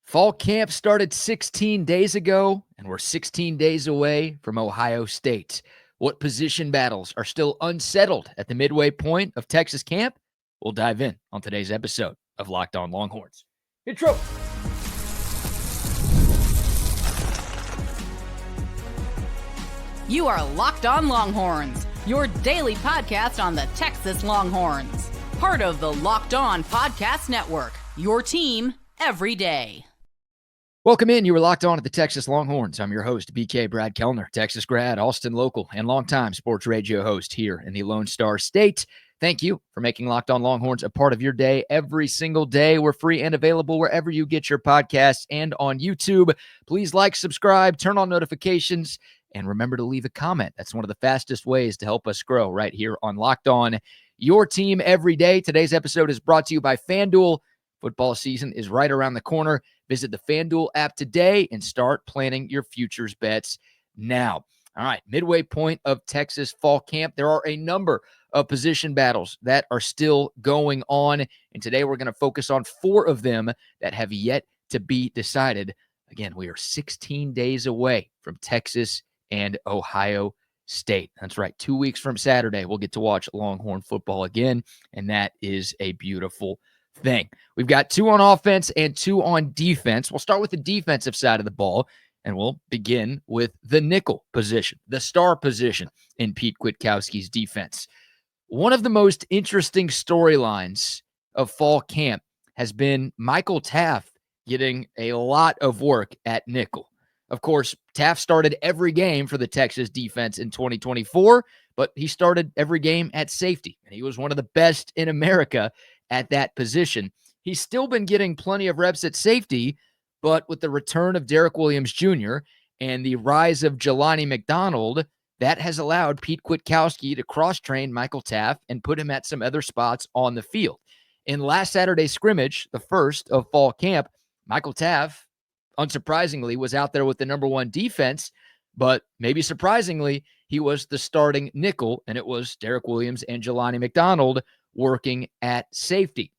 Fall camp started 16 days ago, and we're 16 days away from Ohio State. What position battles are still unsettled at the midway point of Texas camp? We'll dive in on today's episode of Locked On Longhorns. Intro. You are Locked On Longhorns, your daily podcast on the Texas Longhorns. Part of the Locked On Podcast Network, your team every day. Welcome in. You are Locked On at the Texas Longhorns. I'm your host, BK Brad Kellner, Texas grad, Austin local, and longtime sports radio host here in the Lone Star State. Thank you for making Locked On Longhorns a part of your day every single day. We're free and available wherever you get your podcasts and on YouTube. Please like, subscribe, turn on notifications, and remember to leave a comment. That's one of the fastest ways to help us grow right here on Locked On, your team every day. Today's episode is brought to you by FanDuel. Football season is right around the corner. Visit the FanDuel app today and start planning your futures bets now. All right, midway point of Texas fall camp. There are a number of position battles that are still going on, and today we're going to focus on 4 of them that have yet to be decided. Again, we are 16 days away from Texas and Ohio State. That's right, 2 weeks from Saturday, we'll get to watch Longhorn football again, and that is a beautiful thing. We've got 2 on offense and 2 on defense. We'll start with the defensive side of the ball, and we'll begin with the nickel position, the star position in Pete Kwiatkowski's defense. One of the most interesting storylines of fall camp has been Michael Taaffe getting a lot of work at nickel. Of course, Taaffe started every game for the Texas defense in 2024, but he started every game at safety, and he was one of the best in America at that position. He's still been getting plenty of reps at safety, but with the return of Derek Williams Jr. and the rise of Jelani McDonald, that has allowed Pete Kwiatkowski to cross-train Michael Taaffe and put him at some other spots on the field. In last Saturday's scrimmage, the first of fall camp, Michael Taaffe, unsurprisingly, was out there with the number 1 defense, but maybe surprisingly, he was the starting nickel, and it was Derek Williams and Jelani McDonald working at safety.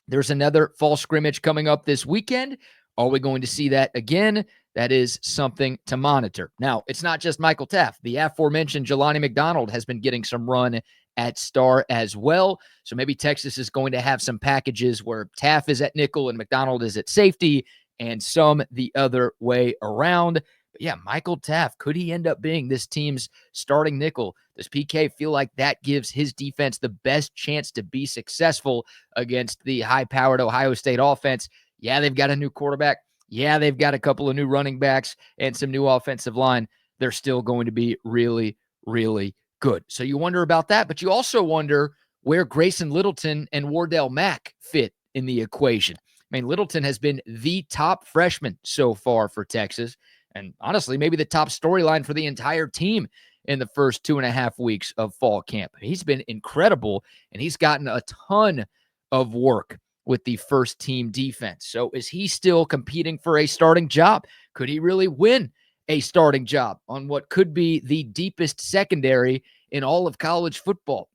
There's another fall scrimmage coming up this weekend. Are we going to see that again? That is something to monitor. Now, it's not just Michael Taaffe. The aforementioned Jelani McDonald has been getting some run at star as well. So maybe Texas is going to have some packages where Taaffe is at nickel and McDonald is at safety, and some the other way around. But yeah, Michael Taaffe, could he end up being this team's starting nickel? Does PK feel like that gives his defense the best chance to be successful against the high-powered Ohio State offense? Yeah, they've got a new quarterback. Yeah, they've got a couple of new running backs and some new offensive line. They're still going to be really, really good. So you wonder about that, but you also wonder where Grayson Littleton and Wardell Mack fit in the equation. I mean, Littleton has been the top freshman so far for Texas, and honestly, maybe the top storyline for the entire team in the first 2.5 weeks of fall camp. He's been incredible, and he's gotten a ton of work with the first team defense. So is he still competing for a starting job? Could he really win a starting job on what could be the deepest secondary in all of college football?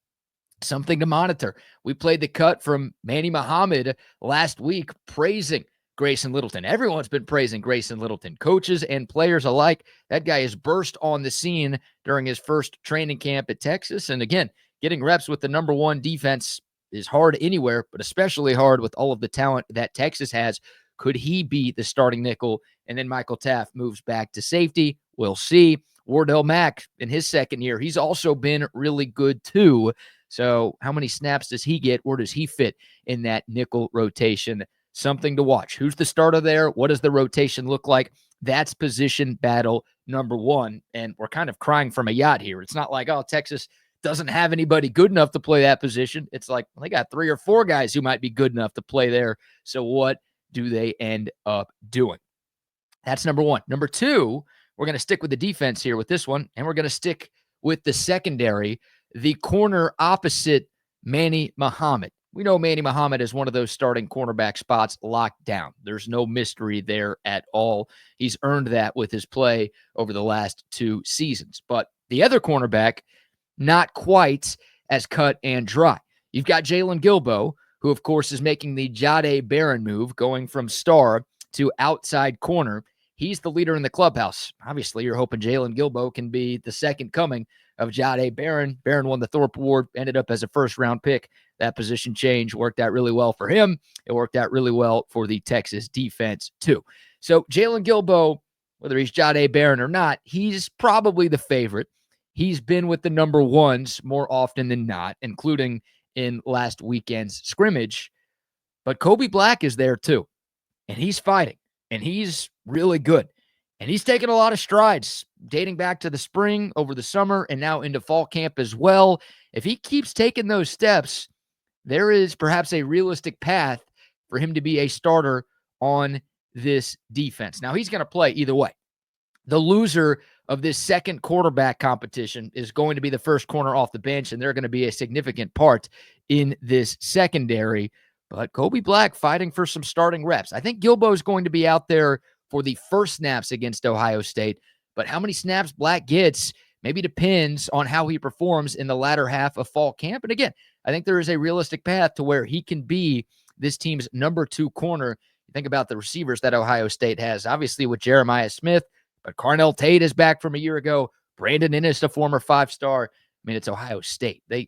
Something to monitor. We played the cut from Manny Muhammad last week praising Grayson Littleton. Everyone's been praising Grayson Littleton, coaches and players alike. That guy has burst on the scene during his first training camp at Texas. And again, getting reps with the number 1 defense is hard anywhere, but especially hard with all of the talent that Texas has. Could he be the starting nickel? And then Michael Taaffe moves back to safety. We'll see. Wardell Mack in his second year, he's also been really good too. So how many snaps does he get? Where does he fit in that nickel rotation? Something to watch. Who's the starter there? What does the rotation look like? That's position battle number 1. And we're kind of crying from a yacht here. It's not like, oh, Texas doesn't have anybody good enough to play that position. It's like, well, they got 3 or 4 guys who might be good enough to play there. So what do they end up doing? That's number 1. Number 2, we're going to stick with the defense here with this one, and we're going to stick with the secondary, the corner opposite Manny Muhammad. We know Manny Muhammad is one of those starting cornerback spots locked down. There's no mystery there at all. He's earned that with his play over the last 2 seasons. But the other cornerback, not quite as cut and dry. You've got Jalen Gilbo, who, of course, is making the Jahdae Barron move, going from star to outside corner. He's the leader in the clubhouse. Obviously, you're hoping Jalen Gilbo can be the second coming of Jahdae Barron. Barron won the Thorpe Award, ended up as a first-round pick. That position change worked out really well for him. It worked out really well for the Texas defense, too. So Jalen Gilbo, whether he's Jahdae Barron or not, he's probably the favorite. He's been with the number ones more often than not, including in last weekend's scrimmage. But Kobe Black is there, too. And he's fighting. And he's really good. And he's taken a lot of strides dating back to the spring, over the summer, and now into fall camp as well. If he keeps taking those steps, there is perhaps a realistic path for him to be a starter on this defense. Now, he's going to play either way. The loser of this second quarterback competition is going to be the first corner off the bench, and they're going to be a significant part in this secondary. But Kobe Black fighting for some starting reps. I think Gilbo is going to be out there for the first snaps against Ohio State, but how many snaps Black gets maybe depends on how he performs in the latter half of fall camp. And again, I think there is a realistic path to where he can be this team's number 2 corner. You think about the receivers that Ohio State has, obviously with Jeremiah Smith, but Carnell Tate is back from a year ago. Brandon Inniss, the former 5-star. I mean, it's Ohio State. They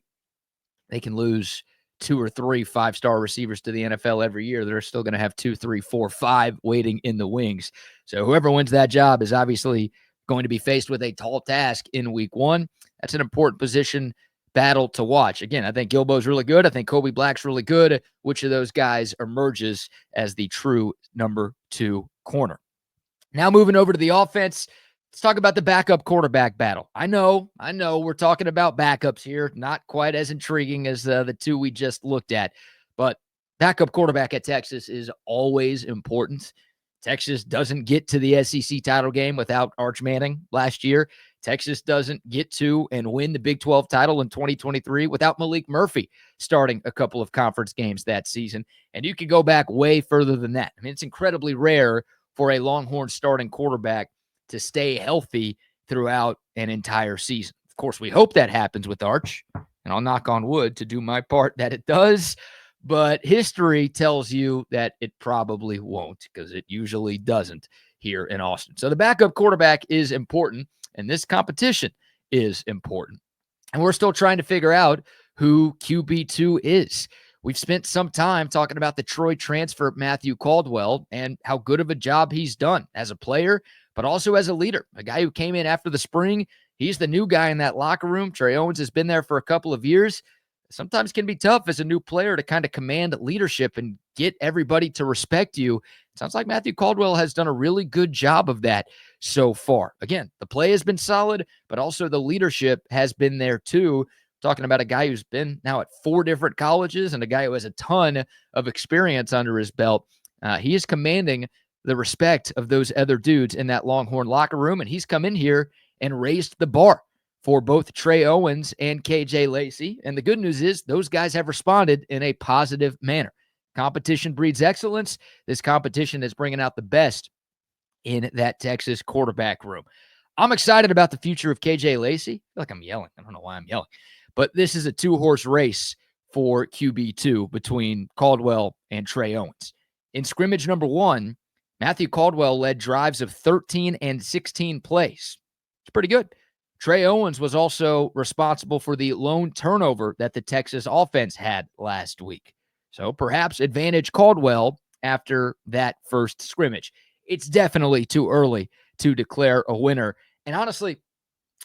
can lose 2 or 3 5-star receivers to the NFL every year. They're still going to have 2, 3, 4, 5 waiting in the wings. So whoever wins that job is obviously going to be faced with a tall task in week 1. That's an important position battle to watch. Again, I think Gilbo's really good. I think Kobe Black's really good. Which of those guys emerges as the true number 2 corner? Now moving over to the offense, let's talk about the backup quarterback battle. I know we're talking about backups here, not quite as intriguing as the 2 we just looked at, but backup quarterback at Texas is always important. Texas doesn't get to the SEC title game without Arch Manning last year. Texas doesn't get to and win the Big 12 title in 2023 without Malik Murphy starting a couple of conference games that season. And you can go back way further than that. I mean, it's incredibly rare for a Longhorn starting quarterback to stay healthy throughout an entire season. Of course, we hope that happens with Arch, and I'll knock on wood to do my part that it does, but history tells you that it probably won't, because it usually doesn't here in Austin. So the backup quarterback is important, and this competition is important. And we're still trying to figure out who QB2 is. We've spent some time talking about the Troy transfer, Matthew Caldwell, and how good of a job he's done as a player, but also as a leader, a guy who came in after the spring. He's the new guy in that locker room. Trey Owens has been there for a couple of years. Sometimes can be tough as a new player to kind of command leadership and get everybody to respect you. It sounds like Matthew Caldwell has done a really good job of that so far. Again, the play has been solid, but also the leadership has been there too. Talking about a guy who's been now at 4 different colleges and a guy who has a ton of experience under his belt. He is commanding the respect of those other dudes in that Longhorn locker room, and he's come in here and raised the bar for both Trey Owens and KJ Lacey. And the good news is those guys have responded in a positive manner. Competition breeds excellence. This competition is bringing out the best in that Texas quarterback room. I'm excited about the future of KJ Lacey. I feel like I'm yelling. I don't know why I'm yelling. But this is a 2-horse race for QB2 between Caldwell and Trey Owens. In scrimmage number 1, Matthew Caldwell led drives of 13 and 16 plays. It's pretty good. Trey Owens was also responsible for the lone turnover that the Texas offense had last week. So perhaps advantage Caldwell after that first scrimmage. It's definitely too early to declare a winner. And honestly,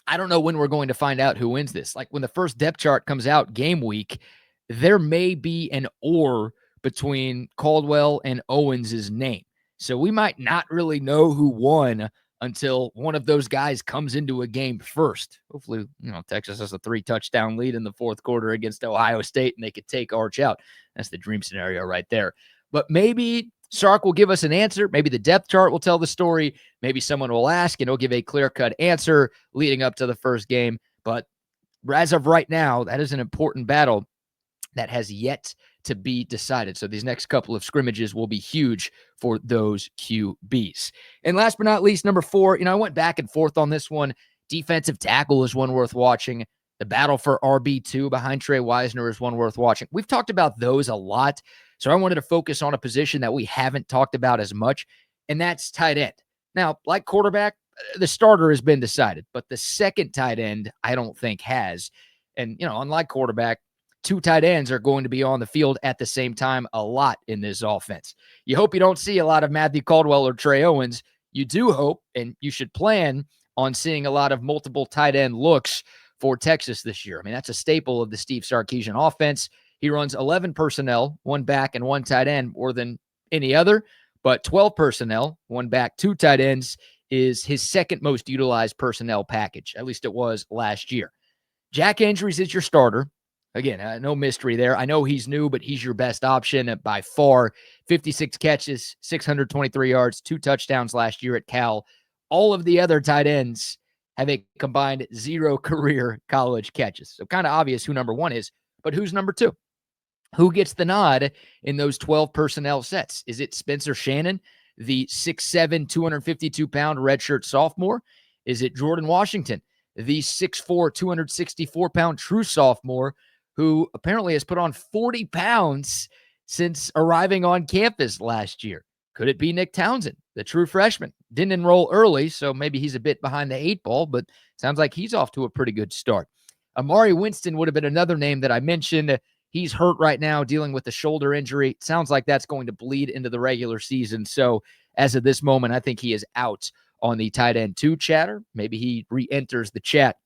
I don't know when we're going to find out who wins this. Like when the first depth chart comes out game week, there may be an or between Caldwell and Owens' name. So we might not really know who won until one of those guys comes into a game first. Hopefully, Texas has a 3-touchdown lead in the fourth quarter against Ohio State and they could take Arch out. That's the dream scenario right there. But maybe Sark will give us an answer. Maybe the depth chart will tell the story. Maybe someone will ask and he'll give a clear-cut answer leading up to the first game. But as of right now, that is an important battle that has yet to be decided. So these next couple of scrimmages will be huge for those QBs. And last but not least, number 4, I went back and forth on this one. Defensive tackle is one worth watching. The battle for RB2 behind Trey Wisner is one worth watching. We've talked about those a lot. So I wanted to focus on a position that we haven't talked about as much. and that's tight end. Now, like quarterback, the starter has been decided, but the second tight end, I don't think has. And, unlike quarterback, two tight ends are going to be on the field at the same time a lot in this offense. You hope you don't see a lot of Matthew Caldwell or Trey Owens. You do hope, and you should plan on seeing a lot of multiple tight end looks for Texas this year. I mean, that's a staple of the Steve Sarkisian offense. He runs 11 personnel, one back and one tight end, more than any other, but 12 personnel, one back, two tight ends is his second most utilized personnel package. At least it was last year. Jack Andrews is your starter. Again, no mystery there. I know he's new, but he's your best option by far. 56 catches, 623 yards, 2 touchdowns last year at Cal. All of the other tight ends have a combined 0 career college catches. So kind of obvious who number 1 is, but who's number 2? Who gets the nod in those 12 personnel sets? Is it Spencer Shannon, the 6'7", 252-pound redshirt sophomore? Is it Jordan Washington, the 6'4", 264-pound true sophomore, who apparently has put on 40 pounds since arriving on campus last year? Could it be Nick Townsend, the true freshman? Didn't enroll early, so maybe he's a bit behind the 8 ball, but sounds like he's off to a pretty good start. Amari Winston would have been another name that I mentioned. He's hurt right now, dealing with a shoulder injury. Sounds like that's going to bleed into the regular season. So as of this moment, I think he is out on the tight end 2 chatter. Maybe he re-enters the chat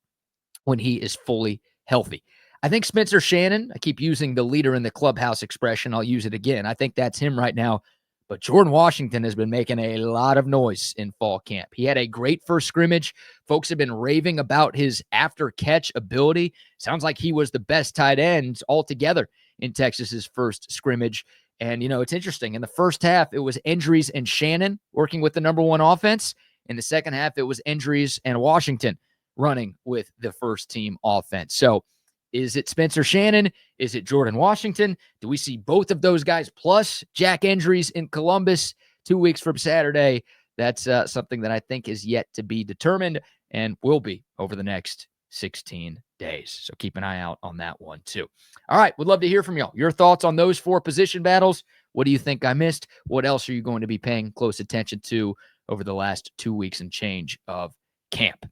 when he is fully healthy. I think Spencer Shannon, I keep using the leader in the clubhouse expression. I'll use it again. I think that's him right now. But Jordan Washington has been making a lot of noise in fall camp. He had a great first scrimmage. Folks have been raving about his after-catch ability. Sounds like he was the best tight end altogether in Texas's first scrimmage. And, it's interesting. In the first half, it was Endries and Shannon working with the number 1 offense. In the second half, it was Endries and Washington running with the first team offense. So is it Spencer Shannon? Is it Jordan Washington? Do we see both of those guys plus Jack Endries in Columbus 2 weeks from Saturday? That's something that I think is yet to be determined and will be over the next 16 days. So keep an eye out on that one too. All right. Would love to hear from y'all. Your thoughts on those 4 position battles. What do you think I missed? What else are you going to be paying close attention to over the last 2 weeks and change of camp?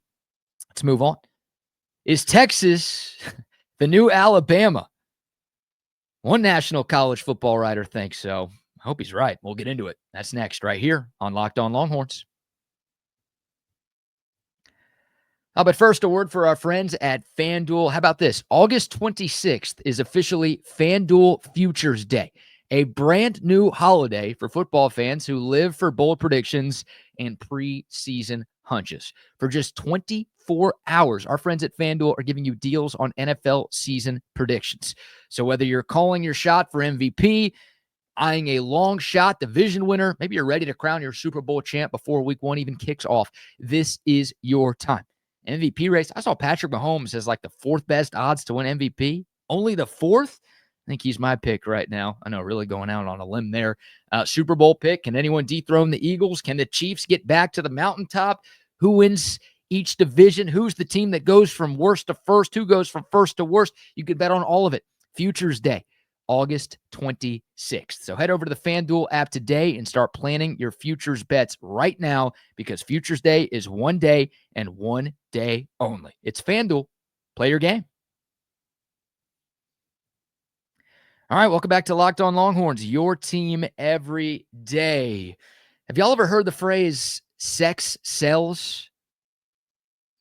Let's move on. Is Texas the new Alabama? One national college football writer thinks so. I hope he's right. We'll get into it. That's next right here on Locked On Longhorns. But first, a word for our friends at FanDuel. How about this? August 26th is officially FanDuel Futures Day, a brand new holiday for football fans who live for bold predictions and preseason hunches. For just 24 hours, our friends at FanDuel are giving you deals on NFL season predictions. So whether you're calling your shot for MVP, eyeing a long shot division winner, maybe you're ready to crown your Super Bowl champ before week 1 even kicks off, this is your time. MVP race, I saw Patrick Mahomes as like the 4th best odds to win MVP. Only the 4th? I think he's my pick right now. I know, really going out on a limb there. Super Bowl pick. Can anyone dethrone the Eagles? Can the Chiefs get back to the mountaintop? Who wins each division? Who's the team that goes from worst to first? Who goes from first to worst? You could bet on all of it. Futures Day, August 26th. So head over to the FanDuel app today and start planning your futures bets right now, because Futures Day is one day and one day only. It's FanDuel. Play your game. All right, welcome back to Locked On Longhorns, your team every day. Have y'all ever heard the phrase sex sells?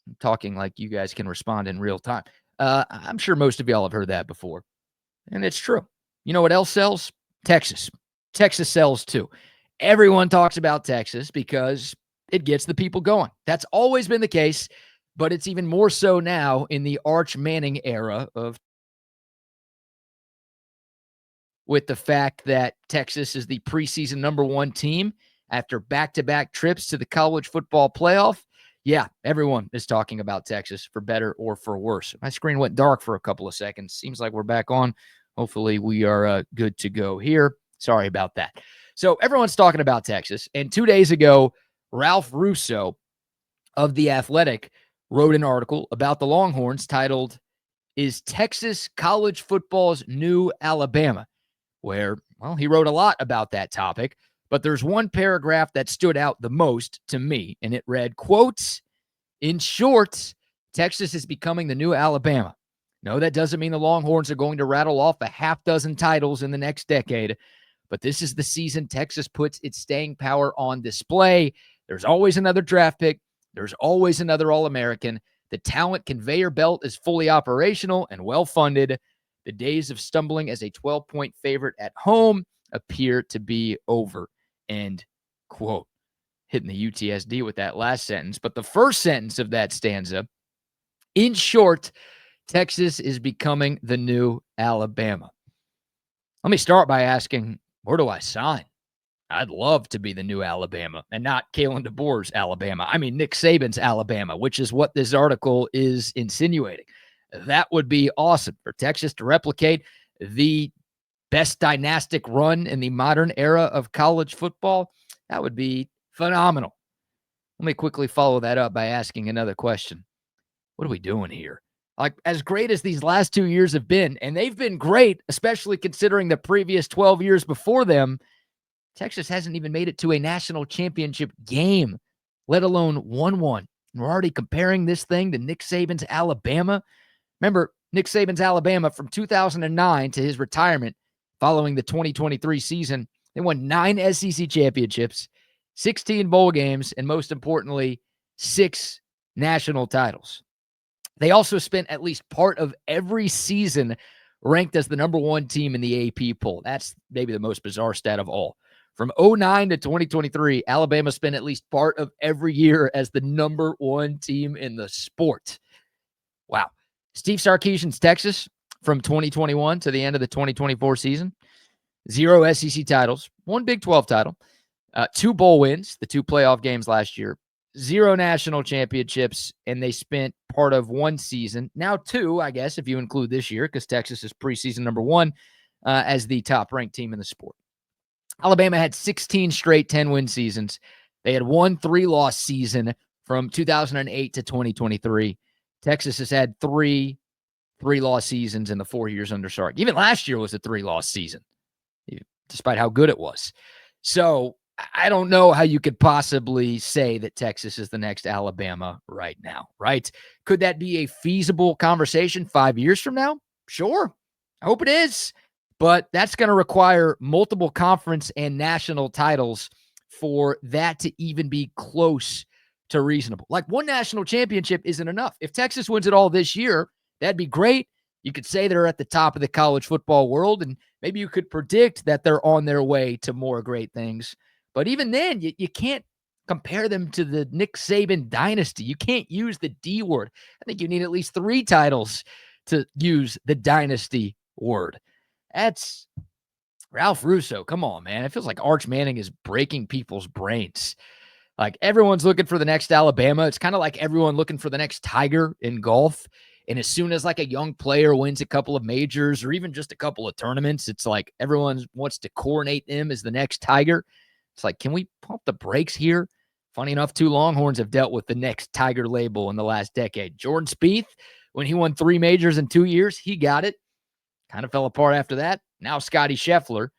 I'm talking like you guys can respond in real time. I'm sure most of y'all have heard that before, and it's true. You know what else sells? Texas. Texas sells too. Everyone talks about Texas because it gets the people going. That's always been the case, but it's even more so now in the Arch Manning era of with the fact that Texas is the preseason number 1 team after back-to-back trips to the college football playoff. Yeah, everyone is talking about Texas for better or for worse. My screen went dark for a couple of seconds. Seems like we're back on. Hopefully we are good to go here. Sorry about that. So everyone's talking about Texas. And 2 days ago, Ralph Russo of The Athletic wrote an article about the Longhorns titled, "Is Texas College Football's New Alabama?" where, well, he wrote a lot about that topic, But there's one paragraph that stood out the most to me, and it read, quotes, "In short, Texas is becoming the new Alabama. No, that doesn't mean the Longhorns are going to rattle off a half dozen titles in the next decade, but this is the season Texas puts its staying power on display. There's always another draft pick. There's always another All-American. The talent conveyor belt is fully operational and well-funded. The days of stumbling as a 12-point favorite at home appear to be over." End quote. Hitting the UTSD with that last sentence. But the first sentence of that stanza, "In short, Texas is becoming the new Alabama." Let me start by asking, where do I sign? I'd love to be the new Alabama and not Kalen DeBoer's Alabama. I mean, Nick Saban's Alabama, which is what this article is insinuating. That would be awesome for Texas to replicate the best dynastic run in the modern era of college football. That would be phenomenal. Let me quickly follow that up by asking another question. What are we doing here? Like, as great as these last 2 years have been, and they've been great, especially considering the previous 12 years before them, Texas hasn't even made it to a national championship game, let alone won one. We're already comparing this thing to Nick Saban's Alabama. Remember, Nick Saban's Alabama from 2009 to his retirement following the 2023 season, they won 9 SEC championships, 16 bowl games, and most importantly, 6 national titles. They also spent at least part of every season ranked as the number 1 team in the AP poll. That's maybe the most bizarre stat of all. From 2009 to 2023, Alabama spent at least part of every year as the number 1 team in the sport. Wow. Steve Sarkisian's Texas from 2021 to the end of the 2024 season, 0 SEC titles, 1 Big 12 title, 2 bowl wins, the 2 playoff games last year, 0 national championships, and they spent part of 1 season, now 2, I guess, if you include this year, because Texas is preseason number 1 as the top-ranked team in the sport. Alabama had 16 straight 10-win seasons. They had 1 3-loss season from 2008 to 2023. Texas has had 3 3-loss seasons in the 4 years under Sark. Even last year was a 3-loss season, despite how good it was. So I don't know how you could possibly say that Texas is the next Alabama right now, right? Could that be a feasible conversation 5 years from now? Sure. I hope it is. But that's going to require multiple conference and national titles for that to even be close to reasonable. Like, 1 national championship isn't enough. If Texas wins it all this year, that'd be great. You could say they're at the top of the college football world, and maybe you could predict that they're on their way to more great things. But even then, you can't compare them to the Nick Saban dynasty. You can't use the D word. I think you need at least 3 titles to use the dynasty word. That's Ralph Russo. Come on, man. It feels like Arch Manning is breaking people's brains. Like, everyone's looking for the next Alabama. It's kind of like everyone looking for the next Tiger in golf. And as soon as like a young player wins a couple of majors or even just a couple of tournaments, it's like everyone wants to coronate them as the next Tiger. It's like, can we pump the brakes here? Funny enough, 2 Longhorns have dealt with the next Tiger label in the last decade. Jordan Spieth, when he won 3 majors in 2 years, he got it. Kind of fell apart after that. Now Scotty Scheffler.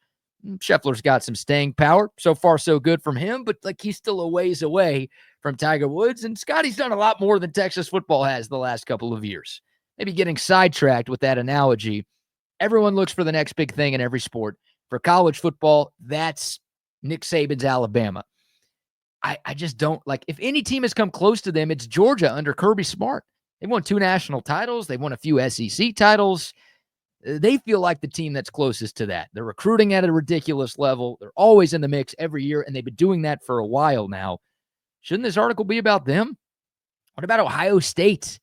Scheffler's got some staying power. So far, so good from him, but like, he's still a ways away from Tiger Woods. And Scotty's done a lot more than Texas football has the last couple of years. Maybe getting sidetracked with that analogy. Everyone looks for the next big thing in every sport. For college football, that's Nick Saban's Alabama. I just don't like, if any team has come close to them, it's Georgia under Kirby Smart. They won 2 national titles. They won a few SEC titles. They feel like the team that's closest to that. They're recruiting at a ridiculous level. They're always in the mix every year, and they've been doing that for a while now. Shouldn't this article be about them? What about Ohio State?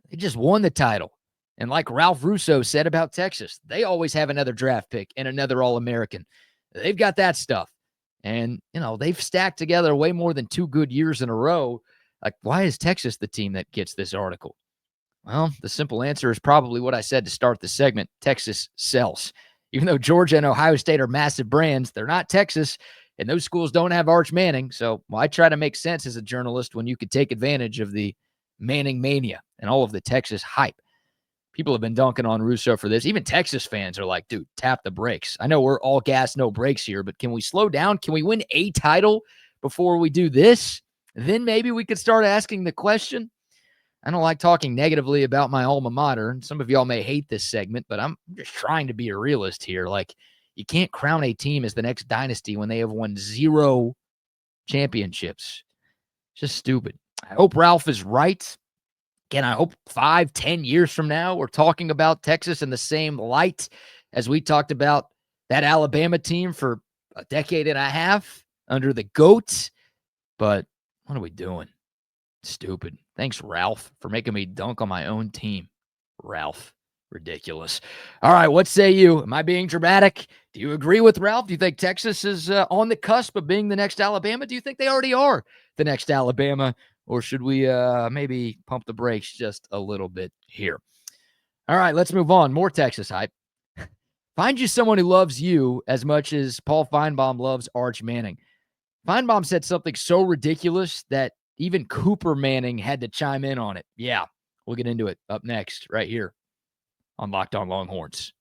They just won the title. And like Ralph Russo said about Texas, they always have another draft pick and another All-American. They've got that stuff. And, they've stacked together way more than 2 good years in a row. Like, why is Texas the team that gets this article? Well, the simple answer is probably what I said to start the segment. Texas sells. Even though Georgia and Ohio State are massive brands, they're not Texas, and those schools don't have Arch Manning. So I try to make sense as a journalist when you could take advantage of the Manning mania and all of the Texas hype. People have been dunking on Russo for this. Even Texas fans are like, dude, tap the brakes. I know we're all gas, no brakes here, but can we slow down? Can we win a title before we do this? Then maybe we could start asking the question. I don't like talking negatively about my alma mater. And some of y'all may hate this segment, but I'm just trying to be a realist here. Like, you can't crown a team as the next dynasty when they have won 0 championships. It's just stupid. I hope Ralph is right. Again, I hope 5-10 years from now, we're talking about Texas in the same light as we talked about that Alabama team for a decade and a half under the GOAT. But what are we doing? Stupid. Thanks, Ralph, for making me dunk on my own team. Ralph. Ridiculous. All right, what say you? Am I being dramatic? Do you agree with Ralph? Do you think Texas is on the cusp of being the next Alabama? Do you think they already are the next Alabama? Or should we maybe pump the brakes just a little bit here? All right, let's move on. More Texas hype. Find you someone who loves you as much as Paul Finebaum loves Arch Manning. Finebaum said something so ridiculous that even Cooper Manning had to chime in on it. Yeah, we'll get into it up next right here on Locked On Longhorns.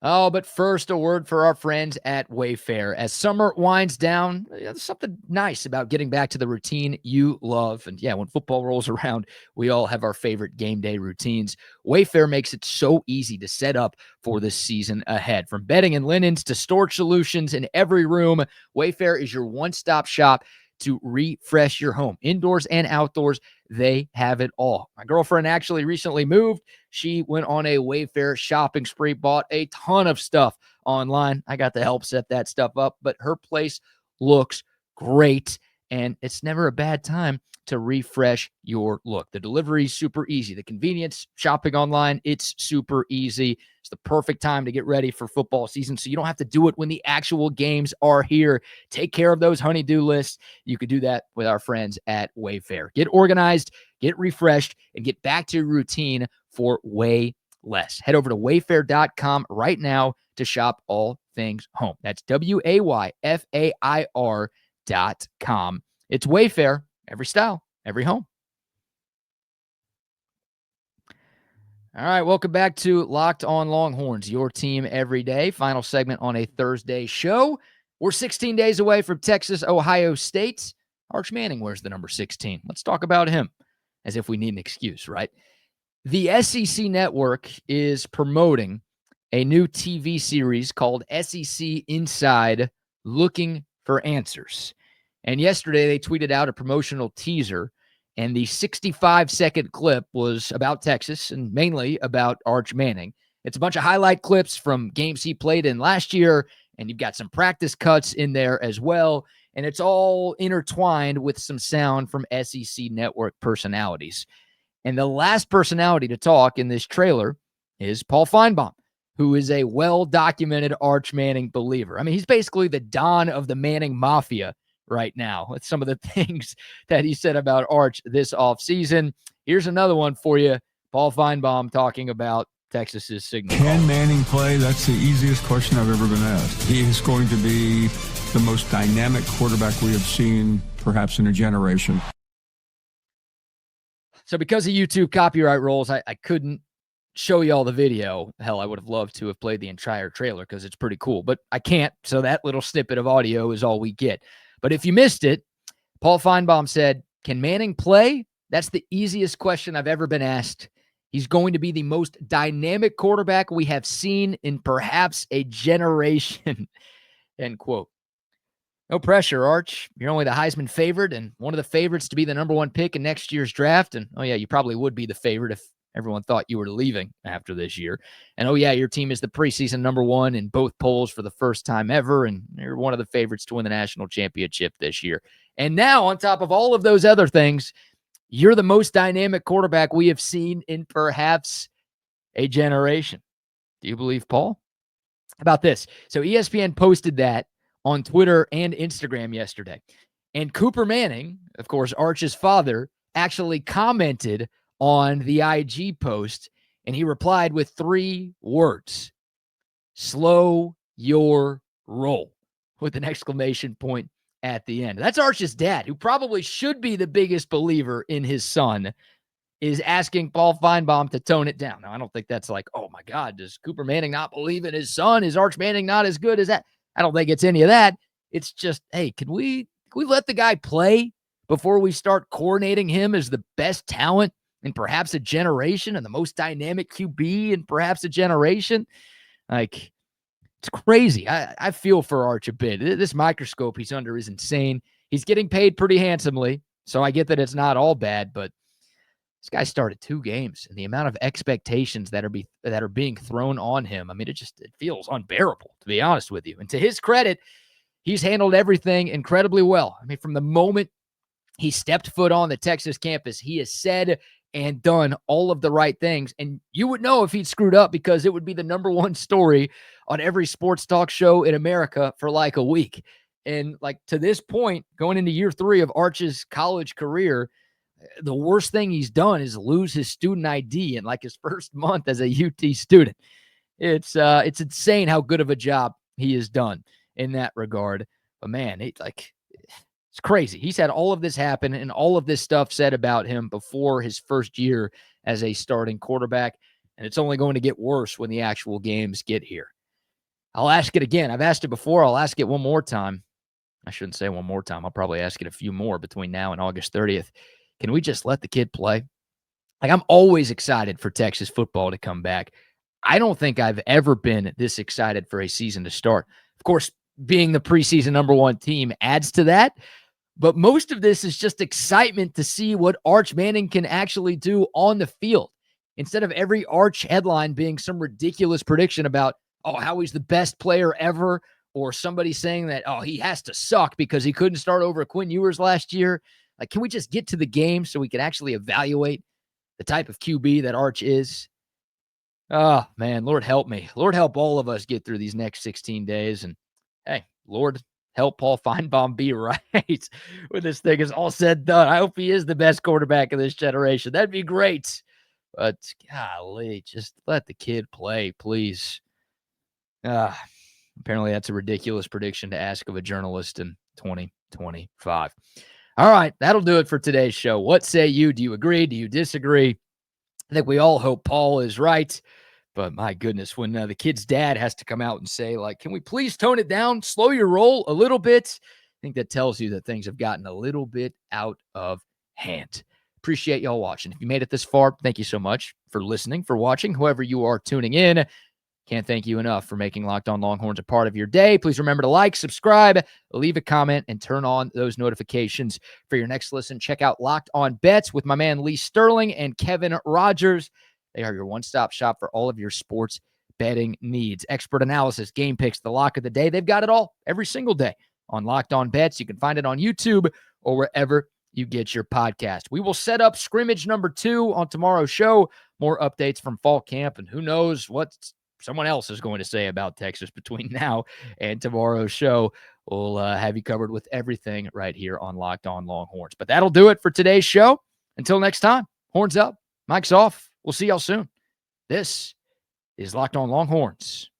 Oh, but first, a word for our friends at Wayfair. As summer winds down, there's something nice about getting back to the routine you love. And yeah, when football rolls around, we all have our favorite game day routines. Wayfair makes it so easy to set up for the season ahead. From bedding and linens to storage solutions in every room, Wayfair is your one-stop shop to refresh your home. Indoors and outdoors, they have it all. My girlfriend actually recently moved. She went on a Wayfair shopping spree, bought a ton of stuff online. I got to help set that stuff up, but her place looks great, and it's never a bad time to refresh your look. The delivery is super easy. The convenience, shopping online, it's super easy. It's the perfect time to get ready for football season, so you don't have to do it when the actual games are here. Take care of those honey-do lists. You could do that with our friends at Wayfair. Get organized, get refreshed, and get back to your routine for way less. Head over to wayfair.com right now to shop all things home. That's WAYFAIR.com. It's Wayfair. Every style, every home. All right, welcome back to Locked On Longhorns, your team every day. Final segment on a Thursday show. We're 16 days away from Texas, Ohio State. Arch Manning wears the number 16. Let's talk about him, as if we need an excuse, right? The SEC Network is promoting a new TV series called SEC Inside, Looking for Answers. And yesterday, they tweeted out a promotional teaser, and the 65-second clip was about Texas and mainly about Arch Manning. It's a bunch of highlight clips from games he played in last year, and you've got some practice cuts in there as well, and it's all intertwined with some sound from SEC Network personalities. And the last personality to talk in this trailer is Paul Finebaum, who is a well-documented Arch Manning believer. I mean, he's basically the Don of the Manning Mafia right now. With some of the things that he said about Arch this offseason. Here's another one for you. Paul Finebaum talking about Texas's signal. Can Manning play? That's the easiest question I've ever been asked. He is going to be the most dynamic quarterback we have seen perhaps in a generation. So because of YouTube copyright rules, I couldn't show you all the video. Hell, I would have loved to have played the entire trailer because it's pretty cool, but I can't. So that little snippet of audio is all we get. But if you missed it, Paul Finebaum said, can Manning play? That's the easiest question I've ever been asked. He's going to be the most dynamic quarterback we have seen in perhaps a generation. End quote. No pressure, Arch. You're only the Heisman favorite and one of the favorites to be the number 1 pick in next year's draft. And, oh, yeah, you probably would be the favorite if everyone thought you were leaving after this year. And, oh, yeah, your team is the preseason number 1 in both polls for the first time ever, and you're one of the favorites to win the national championship this year. And now, on top of all of those other things, you're the most dynamic quarterback we have seen in perhaps a generation. Do you believe Paul? How about this? So ESPN posted that on Twitter and Instagram yesterday. And Cooper Manning, of course, Arch's father, actually commented on the IG post, and he replied with 3 words: slow your roll, with an exclamation point at the end. That's Arch's dad, who probably should be the biggest believer in his son. is asking Paul Finebaum to tone it down. Now, I don't think that's like, oh my God, does Cooper Manning not believe in his son? Is Arch Manning not as good as that? I don't think it's any of that. It's just, hey, can we let the guy play before we start coordinating him as the best talent in perhaps a generation and the most dynamic QB in perhaps a generation? Like, it's crazy. I feel for Arch a bit. This microscope he's under is insane. He's getting paid pretty handsomely, so I get that it's not all bad, but this guy started 2 games, and the amount of expectations that are being thrown on him, I mean, it feels unbearable, to be honest with you. And to his credit, he's handled everything incredibly well. I mean, from the moment he stepped foot on the Texas campus, he has said and done all of the right things. And you would know if he'd screwed up because it would be the number one story on every sports talk show in America for like a week. And like to this point, going into year 3 of Arch's college career, the worst thing he's done is lose his student ID in like his first month as a UT student. It's insane how good of a job he has done in that regard. But man, it's crazy. He's had all of this happen and all of this stuff said about him before his first year as a starting quarterback. And it's only going to get worse when the actual games get here. I'll ask it again. I've asked it before. I'll ask it one more time. I shouldn't say one more time. I'll probably ask it a few more between now and August 30th. Can we just let the kid play? Like, I'm always excited for Texas football to come back. I don't think I've ever been this excited for a season to start. Of course, being the preseason number 1 team adds to that. But most of this is just excitement to see what Arch Manning can actually do on the field. Instead of every Arch headline being some ridiculous prediction about, oh, how he's the best player ever, or somebody saying that, oh, he has to suck because he couldn't start over Quinn Ewers last year. Like, can we just get to the game so we can actually evaluate the type of QB that Arch is? Oh, man, Lord help me. Lord help all of us get through these next 16 days. And, hey, Lord help Paul Finebaum be right when this thing is all said and done. I hope he is the best quarterback of this generation. That'd be great. But, golly, just let the kid play, please. Apparently that's a ridiculous prediction to ask of a journalist in 2025. All right, that'll do it for today's show. What say you? Do you agree? Do you disagree? I think we all hope Paul is right. But my goodness, when the kid's dad has to come out and say, like, can we please tone it down, slow your roll a little bit? I think that tells you that things have gotten a little bit out of hand. Appreciate y'all watching. If you made it this far, thank you so much for listening, for watching, whoever you are tuning in. Can't thank you enough for making Locked On Longhorns a part of your day. Please remember to like, subscribe, leave a comment, and turn on those notifications for your next listen. Check out Locked On Bets with my man Lee Sterling and Kevin Rogers. They are your one-stop shop for all of your sports betting needs. Expert analysis, game picks, the lock of the day. They've got it all every single day on Locked On Bets. You can find it on YouTube or wherever you get your podcast. We will set up scrimmage number 2 on tomorrow's show. More updates from fall camp, and who knows what someone else is going to say about Texas between now and tomorrow's show. We'll have you covered with everything right here on Locked On Longhorns. But that'll do it for today's show. Until next time, horns up, mic's off. We'll see y'all soon. This is Locked On Longhorns.